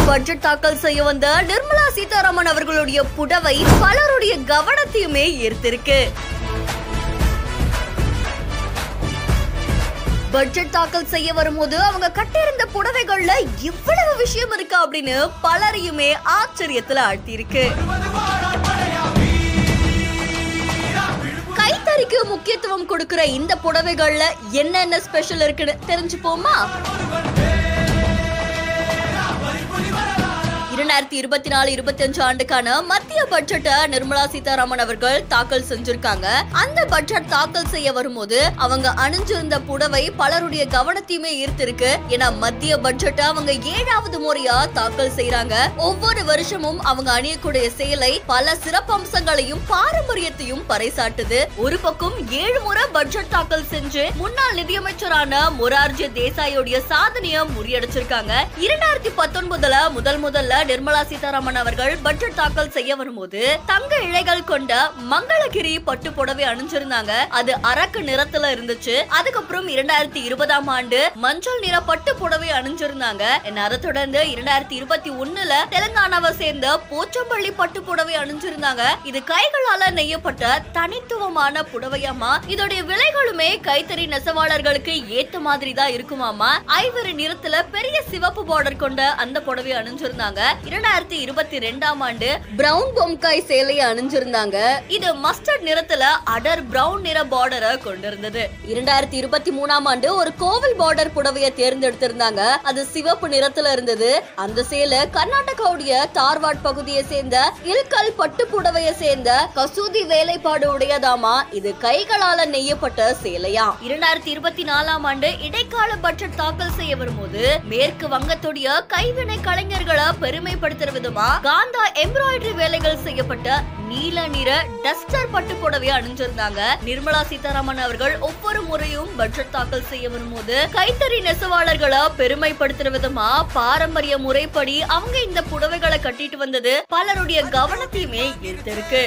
Budget தாக்கல் செய்ய வந்த நிர்மலா சீதாராமன் அவர்களுடைய புடவை பலருடைய கவனத்தையுமே ஈர்த்திருக்கு. பட்ஜெட் தாக்கல் செய்ய வரும்போது அவங்க கட்டியிருந்த புடவைகள்ல இவ்வளவு விஷயம் இருக்கா அப்படின்னு பலரையுமே ஆச்சரியத்துல ஆழ்த்தியிருக்கு. கைத்தறிக்கு முக்கியத்துவம் கொடுக்கிற இந்த புடவைகள்ல என்னென்ன ஸ்பெஷல் இருக்குன்னு தெரிஞ்சுப்போமா? 2024-25 ஆண்டுக்கான மத்திய பட்ஜெட்டை நிர்மலா சீதாராமன் அவர்கள் தாக்கல் செஞ்சிருக்காங்க. அந்த பட்ஜெட் தாக்கல் செய்ய வரும்போது அவங்க அணிஞ்சிருந்த புடவை பலருடைய கவனத்தையுமே ஈர்த்திருக்கு. ஏன்னா மத்திய பட்ஜெட்டை அவங்க 7வது முறையா தாக்கல் செய்யறாங்க. ஒவ்வொரு வருஷமும் அவங்க அணியக்கூடிய சேலை பல சிறப்பம்சங்களையும் பாரம்பரியத்தையும் பறைசாட்டுது. ஒரு பக்கம் 7 முறை பட்ஜெட் தாக்கல் செஞ்சு முன்னாள் நிதியமைச்சரான மொரார்ஜி தேசாயோடைய சாதனையை முறியடிச்சிருக்காங்க. 2019 முதல்ல நிர்மலா சீதாராமன் அவர்கள் பட்ஜெட் தாக்கல் செய்ய வரும்போது தங்க இழைகள் கொண்ட மங்களகிரி பட்டு புடவை அணிஞ்சிருந்தாங்க. அது அரக்கு நிறத்துல இருந்துச்சு. அதுக்கப்புறம் 2020ஆம் ஆண்டு மஞ்சள் நிற பட்டு புடவை அணிஞ்சிருந்தாங்க. அதை தொடர்ந்து 2021 தெலுங்கானாவை சேர்ந்த போச்சம்பள்ளி பட்டு புடவை அணிஞ்சிருந்தாங்க. இது கைகளால நெய்யப்பட்ட தனித்துவமான புடவையாமா. இதோடைய விலைகளுமே கைத்தறி நெசவாளர்களுக்கு ஏத்த மாதிரி தான் இருக்குமாமா. ஐவரி நிறத்துல பெரிய சிவப்பு பார்டர் கொண்ட அந்த புடவை அணிஞ்சிருந்தாங்க. 2022ஆம் ஆண்டு பிரவுன் பொம்காய் சேலையை அணிஞ்சிருந்தாங்க. இது மஸ்டர்ட் நிறத்துல அடர் பிரவுன் நிற பார்டரை கொண்டிருந்தது. 2023ஆம் ஆண்டு ஒரு கோவில் பார்டர் புடவையை தேர்ந்தெடுத்திருந்தாங்க. அது சிவப்பு நிறத்துல இருந்தது. அந்த சேலை கர்நாடகாவுடைய தார்வாட் பகுதியை சேர்ந்த இல்கல் பட்டு புடவையை சேர்ந்த கசூதி வேலைப்பாடு உடையதாமா. இது கைகளால நெய்யப்பட்ட சேலையா. 2024ஆம் ஆண்டு இடைக்கால பட்ஜெட் தாக்கல் செய்ய வரும்போது மேற்கு வங்கத்துடைய கைவினை கலைஞர்களை பெருமைப்படுத்துற விதமா காந்தா எம்ப்ராய்டரி வேலைகள் செய்யப்பட்ட நீல நிற டஸ்டர் பட்டு புடவை அணிஞ்சிருந்தாங்க. நிர்மலா சீதாராமன் அவர்கள் ஒவ்வொரு முறையும் பட்ஜெட் தாக்கல் செய்ய வரும்போது கைத்தறி நெசவாளர்களை பெருமைப்படுத்துற விதமா பாரம்பரிய முறைப்படி அவங்க இந்த புடவைகளை கட்டிட்டு வந்தது பலருடைய கவனத்தையுமே ஈர்த்திருக்கு.